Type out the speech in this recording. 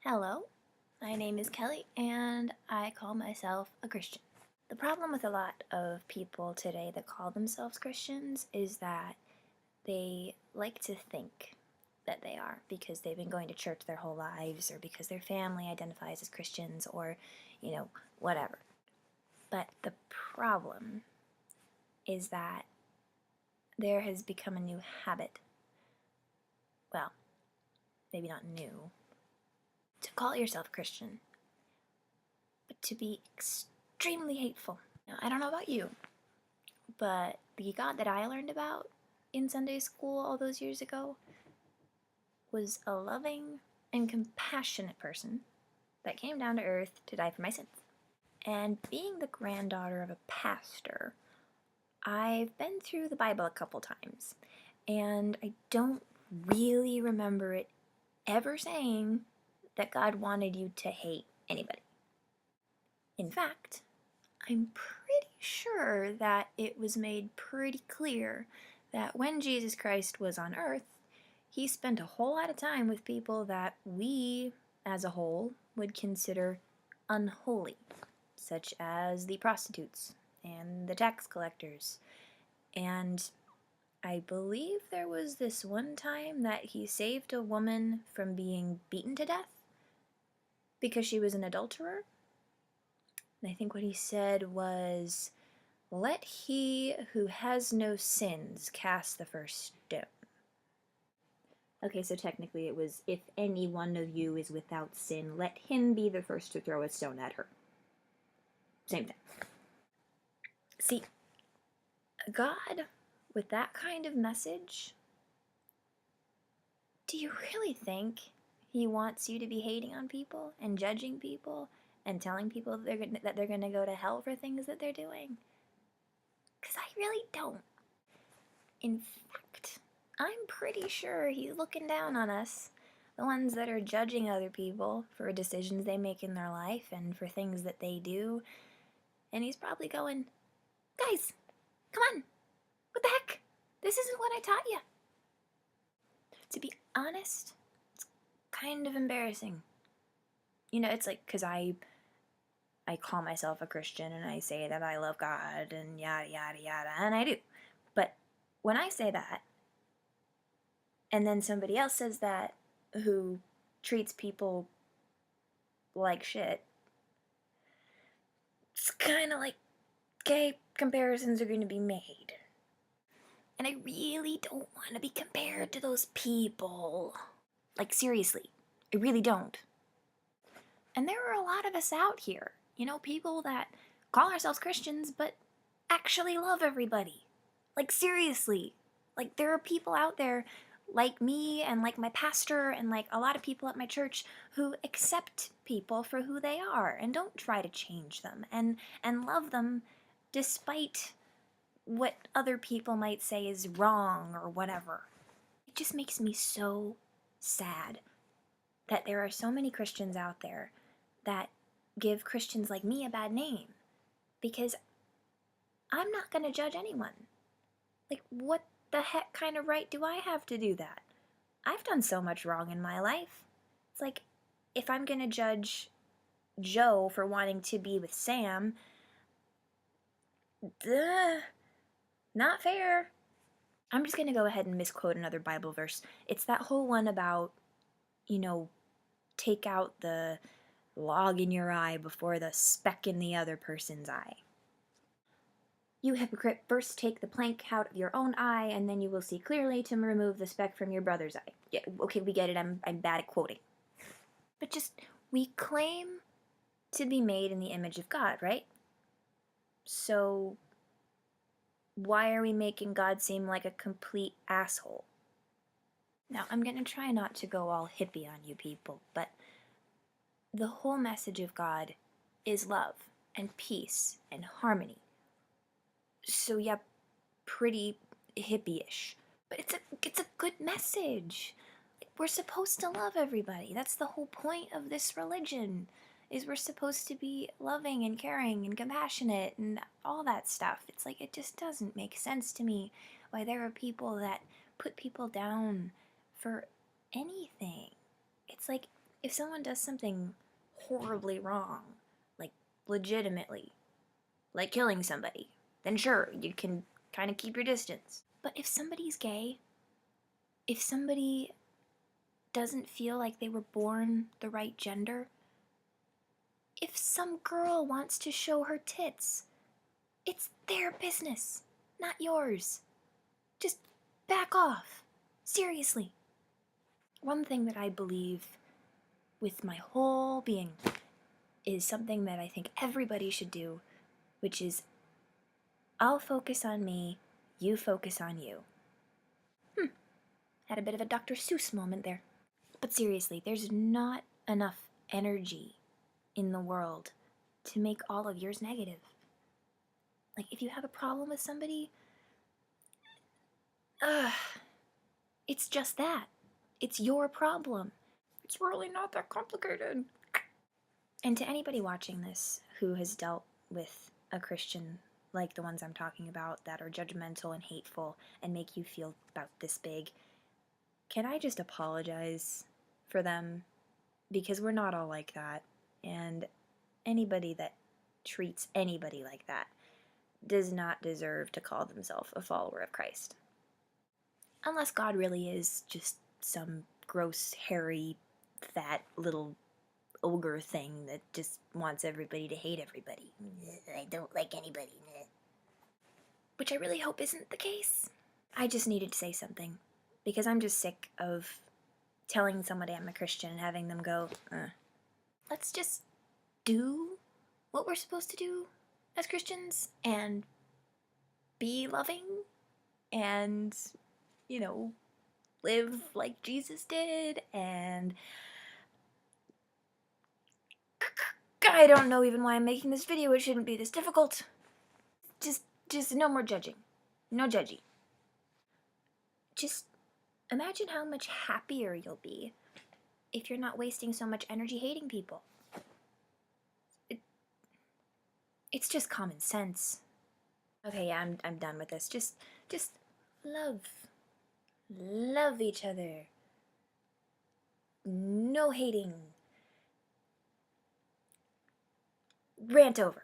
Hello, my name is Kelly, and I call myself a Christian. The problem with a lot of people today that call themselves Christians is that they like to think that they are because they've been going to church their whole lives, or because their family identifies as Christians, or, whatever. But the problem is that there has become a new habit. Well, maybe not new, to call yourself a Christian, but to be extremely hateful. Now, I don't know about you, but the God that I learned about in Sunday school all those years ago was a loving and compassionate person that came down to earth to die for my sins. And being the granddaughter of a pastor, I've been through the Bible a couple times, and I don't really remember it ever saying that God wanted you to hate anybody. In fact, I'm pretty sure that it was made pretty clear that when Jesus Christ was on earth, he spent a whole lot of time with people that we, as a whole, would consider unholy, such as the prostitutes and the tax collectors. And I believe there was this one time that he saved a woman from being beaten to death because she was an adulterer. And I think what he said was, "Let he who has no sins cast the first stone." Okay, so technically it was, "If any one of you is without sin, let him be the first to throw a stone at her." Same thing. See, God, with that kind of message, do you really think he wants you to be hating on people and judging people and telling people that they're gonna go to hell for things that they're doing? Because I really don't. In fact, I'm pretty sure he's looking down on us, the ones that are judging other people for decisions they make in their life and for things that they do, and he's probably going, "Guys, come on, what the heck? This isn't what I taught you." To be honest, it's kind of embarrassing. It's like, because I call myself a Christian and I say that I love God and yada yada yada, and I do. But when I say that, and then somebody else says that who treats people like shit, it's kind of like, okay, comparisons are going to be made. And I really don't want to be compared to those people. Like, seriously, I really don't. And there are a lot of us out here, people that call ourselves Christians but actually love everybody. Like, seriously. Like, there are people out there like me and like my pastor and like a lot of people at my church who accept people for who they are and don't try to change them and love them despite what other people might say is wrong or whatever. It just makes me so sad that there are so many Christians out there that give Christians like me a bad name, because I'm not going to judge anyone. Like, what the heck kind of right do I have to do that? I've done so much wrong in my life. It's like, if I'm going to judge Joe for wanting to be with Sam, duh, not fair. I'm just going to go ahead and misquote another Bible verse. It's that whole one about, take out the log in your eye before the speck in the other person's eye. "You hypocrite, first take the plank out of your own eye, and then you will see clearly to remove the speck from your brother's eye." Yeah, okay, we get it, I'm bad at quoting. But just, we claim to be made in the image of God, right? So, why are we making God seem like a complete asshole? Now, I'm gonna try not to go all hippie on you people, but the whole message of God is love and peace and harmony. So yeah, pretty hippie-ish. But it's a good message. We're supposed to love everybody. That's the whole point of this religion, is we're supposed to be loving and caring and compassionate and all that stuff. It's like, it just doesn't make sense to me why there are people that put people down for anything. It's like, If someone does something horribly wrong, like legitimately, like killing somebody, then sure, you can kind of keep your distance. But if somebody's gay, if somebody doesn't feel like they were born the right gender, if some girl wants to show her tits, it's their business, not yours. Just back off. Seriously. One thing that I believe with my whole being is something that I think everybody should do, which is I'll focus on me, you focus on you. Had a bit of a Dr. Seuss moment there. But seriously, there's not enough energy in the world to make all of yours negative. Like, if you have a problem with somebody, it's just that. It's your problem. It's really not that complicated. And to anybody watching this who has dealt with a Christian like the ones I'm talking about that are judgmental and hateful and make you feel about this big, can I just apologize for them? Because we're not all like that, and anybody that treats anybody like that does not deserve to call themselves a follower of Christ. Unless God really is just some gross, hairy, fat little ogre thing that just wants everybody to hate everybody. I don't like anybody. Which I really hope isn't the case. I just needed to say something, because I'm just sick of telling somebody I'm a Christian and having them go, let's just do what we're supposed to do as Christians and be loving and, live like Jesus did, and I don't know even why I'm making this video. It shouldn't be this difficult. Just no more judging. No judgy. Just imagine how much happier you'll be if you're not wasting so much energy hating people. It's just common sense. Okay, yeah, I'm done with this. Just love. Love each other. No hating. Rant over.